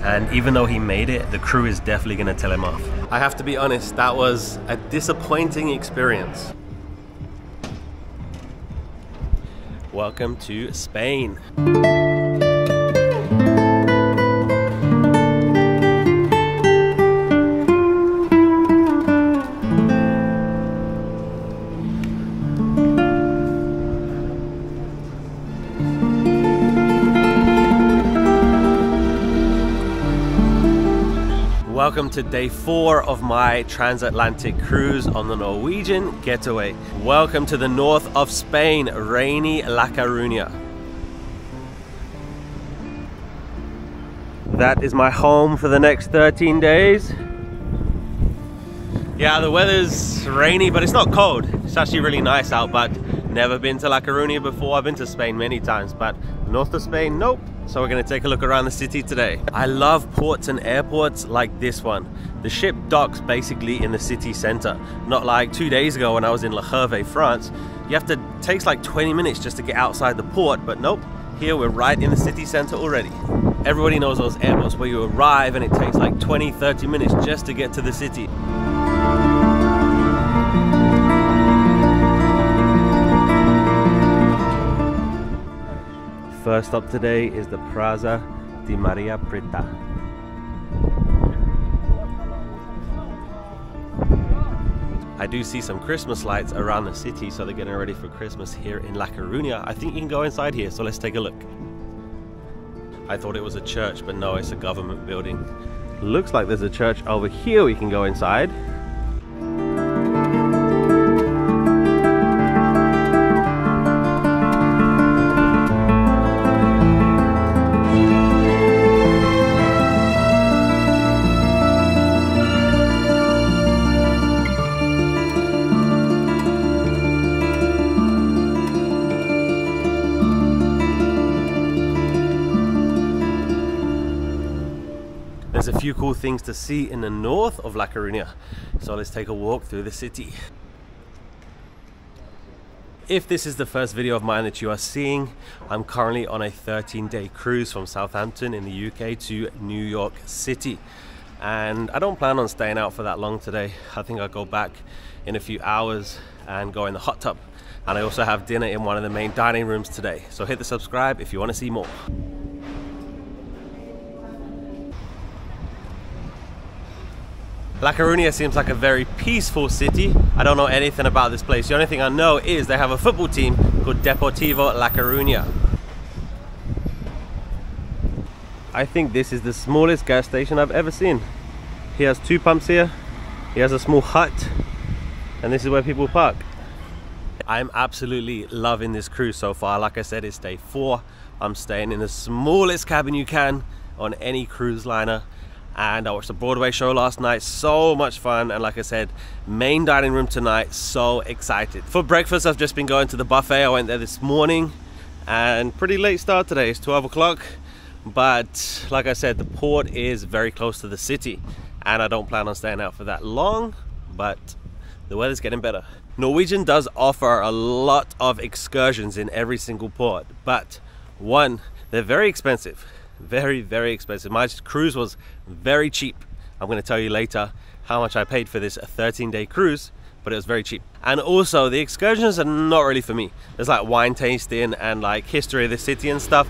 and even though he made it, the crew is definitely gonna tell him off. I have to be honest, that was a disappointing experience. Welcome to Spain. Welcome to day 4 of my transatlantic cruise on the Norwegian Getaway. Welcome to the north of Spain, rainy La Coruña. That is my home for the next 13 days. Yeah, the weather's rainy, but it's not cold. It's actually really nice out, but never been to La Coruña before. I've been to Spain many times, but north of Spain, nope. So we're gonna take a look around the city today. I love ports and airports like this one. The ship docks basically in the city center. Not like 2 days ago when I was in Le Havre, France. It takes like 20 minutes just to get outside the port, but nope. Here we're right in the city center already. Everybody knows those airports where you arrive and it takes like 20-30 minutes just to get to the city. First stop today is the Plaza de Maria Preta. I do see some Christmas lights around the city, so they're getting ready for Christmas here in La Coruña. I think you can go inside here, so let's take a look. I thought it was a church, but no, it's a government building. Looks like there's a church over here we can go inside. There's a few cool things to see in the north of La Coruña, so let's take a walk through the city. If this is the first video of mine that you are seeing, I'm currently on a 13-day cruise from Southampton in the UK to New York City. And I don't plan on staying out for that long today. I think I'll go back in a few hours and go in the hot tub. And I also have dinner in one of the main dining rooms today. So hit the subscribe if you want to see more. La Coruña seems like a very peaceful city. I don't know anything about this place. The only thing I know is they have a football team called Deportivo La Coruña. I think this is the smallest gas station I've ever seen. He has 2 pumps here. He has a small hut, and this is where people park. I'm absolutely loving this cruise so far. Like I said, it's day 4. I'm staying in the smallest cabin you can on any cruise liner. And I watched the Broadway show last night, so much fun. And like I said, main dining room tonight, so excited. For breakfast, I've just been going to the buffet. I went there this morning, and pretty late start today. It's 12 o'clock. But like I said, the port is very close to the city, and I don't plan on staying out for that long, but the weather's getting better. Norwegian does offer a lot of excursions in every single port, but one, they're very expensive. Very, very expensive. My cruise was very cheap. I'm going to tell you later how much I paid for this 13-day cruise, but it was very cheap. And also the excursions are not really for me. There's like wine tasting and like history of the city and stuff.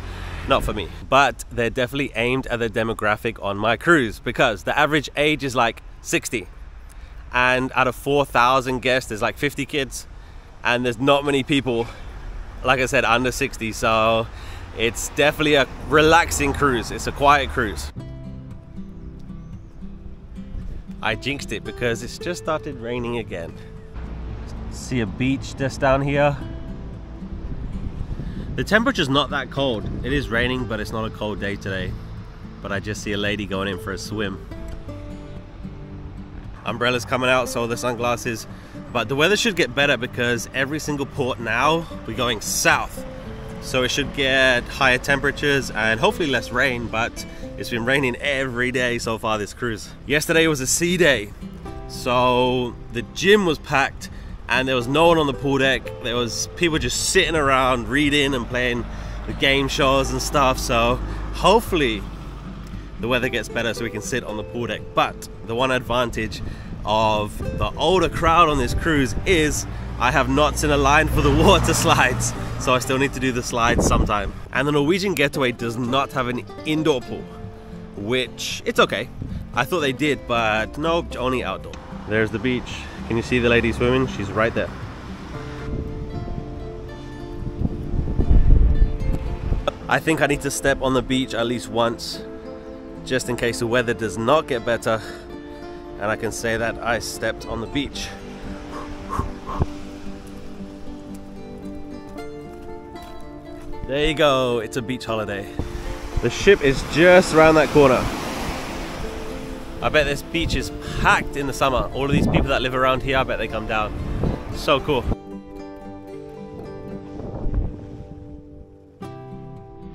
Not for me, but they're definitely aimed at the demographic on my cruise, because the average age is like 60, and out of 4,000 guests there's like 50 kids, and there's not many people, like I said, under 60. So it's definitely a relaxing cruise. It's a quiet cruise. I jinxed it because it's just started raining again. See a beach just down here. The temperature's not that cold. It is raining, but it's not a cold day today. But I just see a lady going in for a swim. Umbrellas coming out, so the sunglasses. But the weather should get better because every single port now, we're going south. So it should get higher temperatures and hopefully less rain, but it's been raining every day so far this cruise. Yesterday was a sea day, so the gym was packed and there was no one on the pool deck. There was people just sitting around reading and playing the game shows and stuff. So hopefully the weather gets better so we can sit on the pool deck. But the one advantage of the older crowd on this cruise is I have not seen a line for the water slides, so I still need to do the slides sometime. And the Norwegian Getaway does not have an indoor pool, which it's okay. I thought they did, but nope, only outdoor. There's the beach. Can you see the lady swimming? She's right there. I think I need to step on the beach at least once, just in case the weather does not get better, and I can say that I stepped on the beach. There you go, it's a beach holiday. The ship is just around that corner. I bet this beach is packed in the summer. All of these people that live around here, I bet they come down. So cool.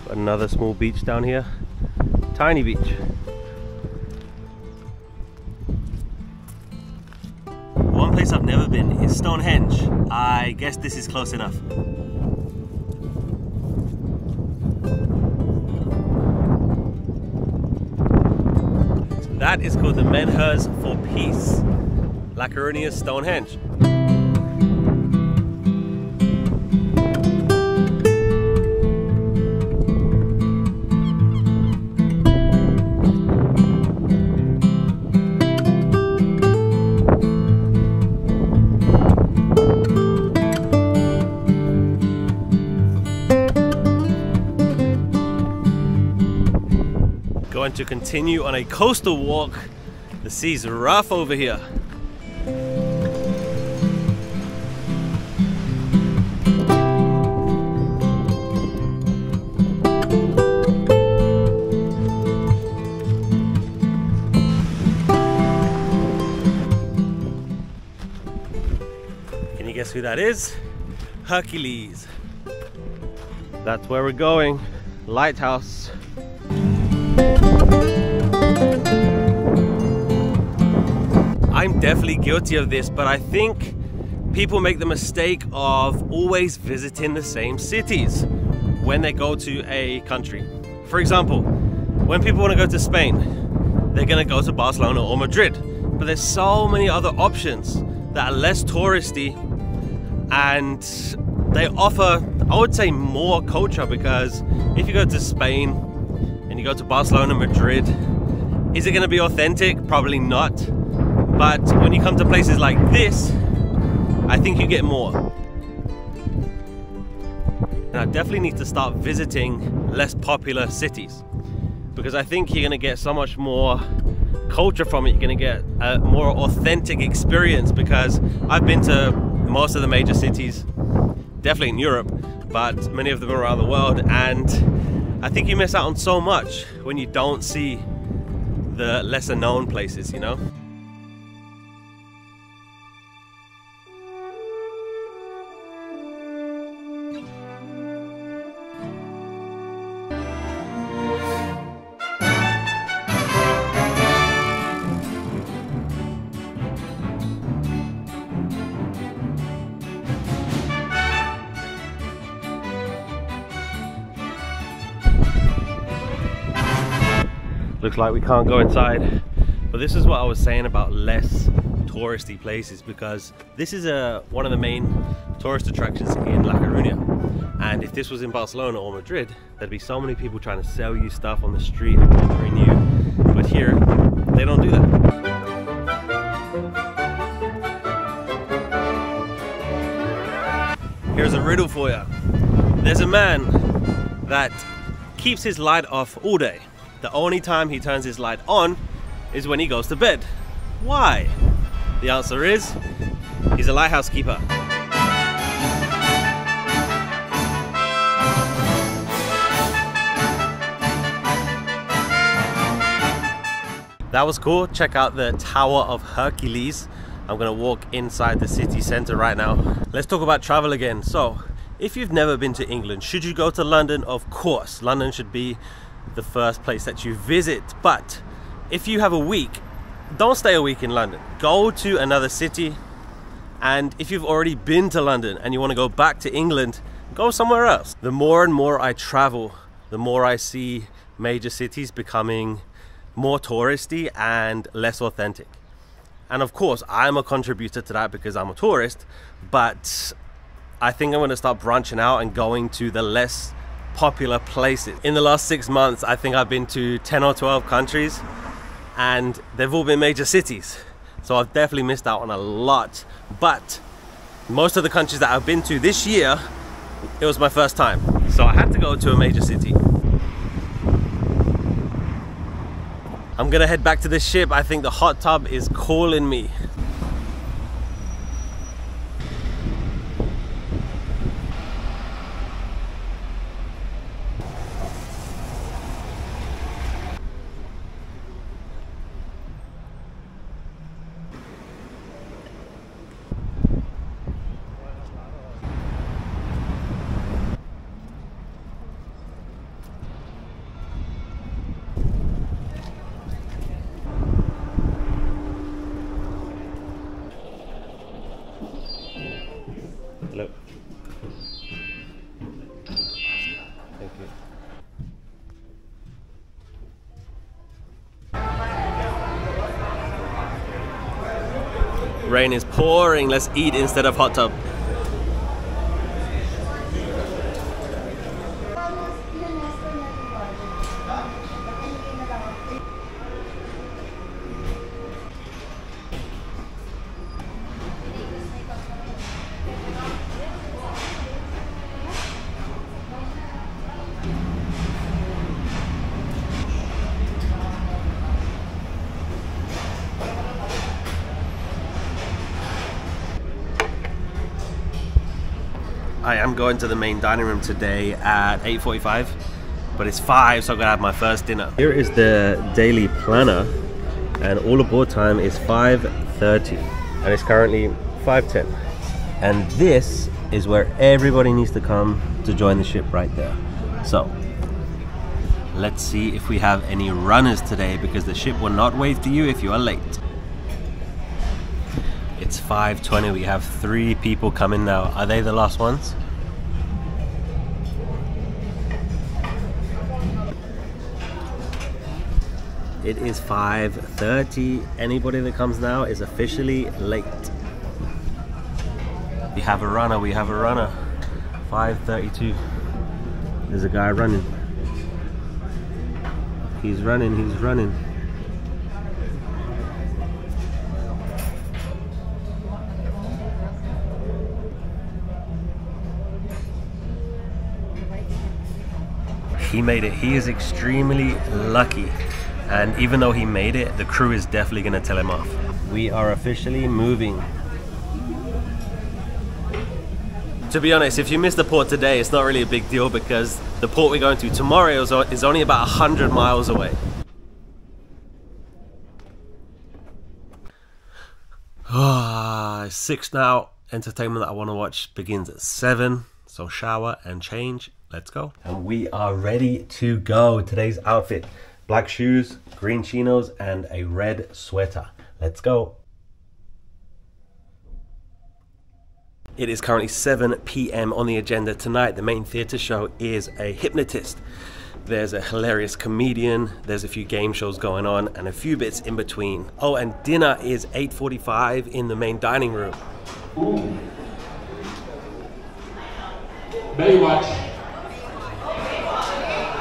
Another small beach down here. Tiny beach. One place I've never been is Stonehenge. I guess this is close enough. That is called the Menhurs for Peace, La Coruña's Stonehenge. Going to continue on a coastal walk. The sea's rough over here. Can you guess who that is? Hercules. That's where we're going. Lighthouse. I'm definitely guilty of this, but I think people make the mistake of always visiting the same cities when they go to a country. For example, when people want to go to Spain, they're gonna go to Barcelona or Madrid, but there's so many other options that are less touristy and they offer, I would say, more culture, because if you go to Spain and you go to Barcelona, Madrid, is it gonna be authentic? Probably not. But when you come to places like this, I think you get more. And I definitely need to start visiting less popular cities, because I think you're gonna get so much more culture from it. You're gonna get a more authentic experience, because I've been to most of the major cities, definitely in Europe, but many of them around the world, and I think you miss out on so much when you don't see the lesser known places, you know? Looks like we can't go inside, but this is what I was saying about less touristy places, because this is one of the main tourist attractions in La Coruña, and if this was in Barcelona or Madrid, there'd be so many people trying to sell you stuff on the street and bothering you, but here they don't do that. Here's a riddle for you. There's a man that keeps his light off all day. The only time he turns his light on is when he goes to bed. Why? The answer is, he's a lighthouse keeper. That was cool. Check out the Tower of Hercules. I'm gonna walk inside the city center right now. Let's talk about travel again. So, if you've never been to England, should you go to London? Of course, London should be the first place that you visit. But if you have a week, don't stay a week in London. Go to another city, and if you've already been to London and you want to go back to England, go somewhere else. The more and more I travel, the more I see major cities becoming more touristy and less authentic. And of course, I'm a contributor to that because I'm a tourist, but I think I'm going to start branching out and going to the less popular places. In the last 6 months, I think I've been to 10 or 12 countries, and they've all been major cities. So I've definitely missed out on a lot. But most of the countries that I've been to this year, it was my first time. So I had to go to a major city. I'm gonna head back to the ship. I think the hot tub is calling me. Hello. Thank you. Rain is pouring. Let's eat instead of hot tub. I am going to the main dining room today at 8:45, but it's 5, so I'm gonna have my first dinner. Here is the daily planner, and all aboard time is 5:30, and it's currently 5:10. And this is where everybody needs to come to join the ship right there. So let's see if we have any runners today, because the ship will not wave to you if you are late. It's 5:20, we have 3 people coming now. Are they the last ones? It is 5:30. Anybody that comes now is officially late. We have a runner, we have a runner. 5:32. There's a guy running. He's running, he's running. He made it. He is extremely lucky. And even though he made it, the crew is definitely going to tell him off. We are officially moving. To be honest, if you miss the port today, it's not really a big deal, because the port we're going to tomorrow is only about 100 miles away. It's 6 now. Entertainment that I want to watch begins at 7. So shower and change. Let's go. And we are ready to go. Today's outfit: black shoes, green chinos, and a red sweater. Let's go. It is currently 7 p.m. on the agenda tonight. The main theater show is a hypnotist. There's a hilarious comedian, there's a few game shows going on, and a few bits in between. Oh, and dinner is 8:45 in the main dining room. Ooh. Baywatch.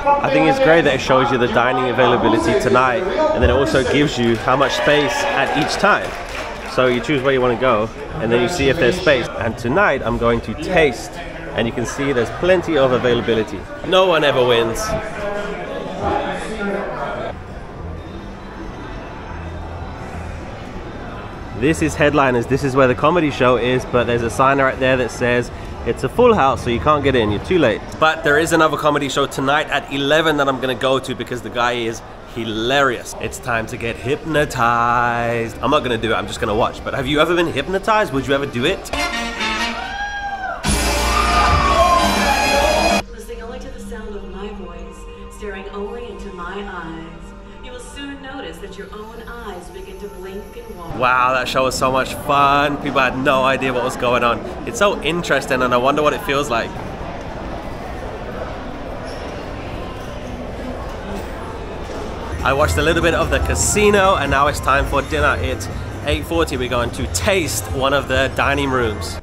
I think it's great that it shows you the dining availability tonight, and then it also gives you how much space at each time. So you choose where you want to go, and then you see if there's space. And tonight I'm going to taste, and you can see there's plenty of availability. No one ever wins. This is Headliners. This is where the comedy show is, but there's a sign right there that says it's a full house, so you can't get in, you're too late. But there is another comedy show tonight at 11 that I'm gonna go to because the guy is hilarious. It's time to get hypnotized. I'm not gonna do it, I'm just gonna watch. But have you ever been hypnotized? Would you ever do it? Listening only to the sound of my voice, staring only into my eyes, you will soon notice that your own eyes begin to blink and walk. Wow, that show was so much fun. People had no idea what was going on. It's so interesting, and I wonder what it feels like. I watched a little bit of the casino, and now it's time for dinner. It's 8:40. We're going to taste one of the dining rooms.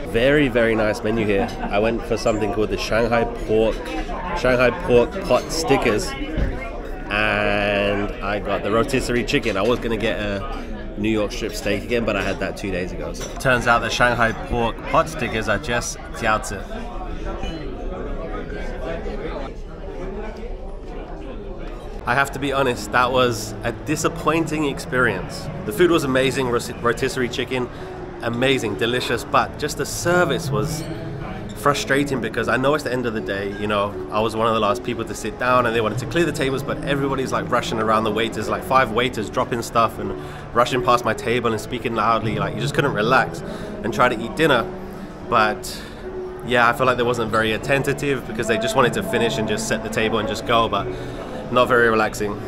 Very, very nice menu here. I went for something called the Shanghai pork pot stickers, and I got the rotisserie chicken. I was gonna get a New York strip steak again, but I had that 2 days ago. So turns out the Shanghai pork pot stickers are just jiaozi. I have to be honest, that was a disappointing experience. The food was amazing, rotisserie chicken, amazing, delicious, but just the service was frustrating because I know it's the end of the day, you know, I was one of the last people to sit down and they wanted to clear the tables, but everybody's like rushing around the waiters, like 5 waiters dropping stuff and rushing past my table and speaking loudly, like you just couldn't relax and try to eat dinner. But yeah, I feel like they wasn't very attentive because they just wanted to finish and just set the table and just go, but not very relaxing.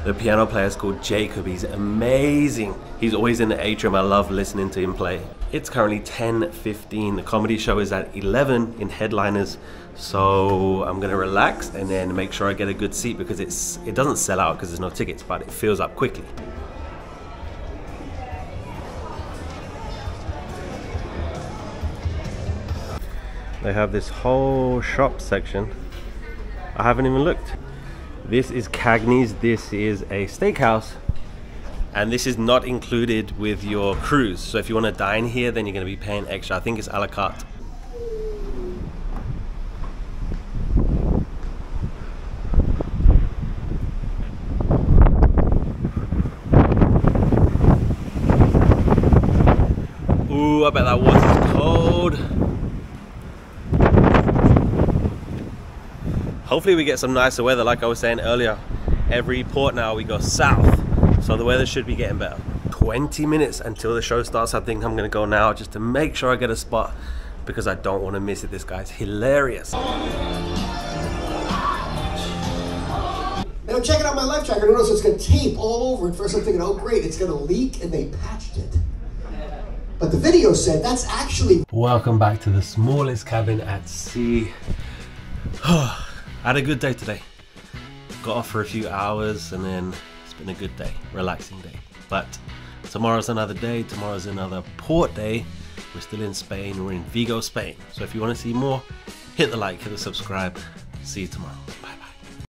The piano player is called Jacob. He's amazing. He's always in the atrium. I love listening to him play. It's currently 10:15. The comedy show is at 11 in headliners. So I'm gonna relax and then make sure I get a good seat because it doesn't sell out because there's no tickets, but it fills up quickly. They have this whole shop section. I haven't even looked. This is Cagney's. This is a steakhouse, and this is not included with your cruise. So if you want to dine here, then you're going to be paying extra. I think it's a la carte. Ooh, I bet that water's cold. Hopefully we get some nicer weather. Like I was saying earlier, every port now we go south, so the weather should be getting better. 20 minutes until the show starts. I think I'm gonna go now just to make sure I get a spot because I don't want to miss it. This guy's hilarious. And I'm checking out my life tracker, I notice it's got tape all over it. First I'm thinking, oh great, it's gonna leak, and they patched it. But the video said that's actually... Welcome back to the smallest cabin at sea. I had a good day today. Got off for a few hours and then it's been a good day, relaxing day. But tomorrow's another day, tomorrow's another port day. We're still in Spain, we're in Vigo, Spain. So if you want to see more, hit the like, hit the subscribe. See you tomorrow.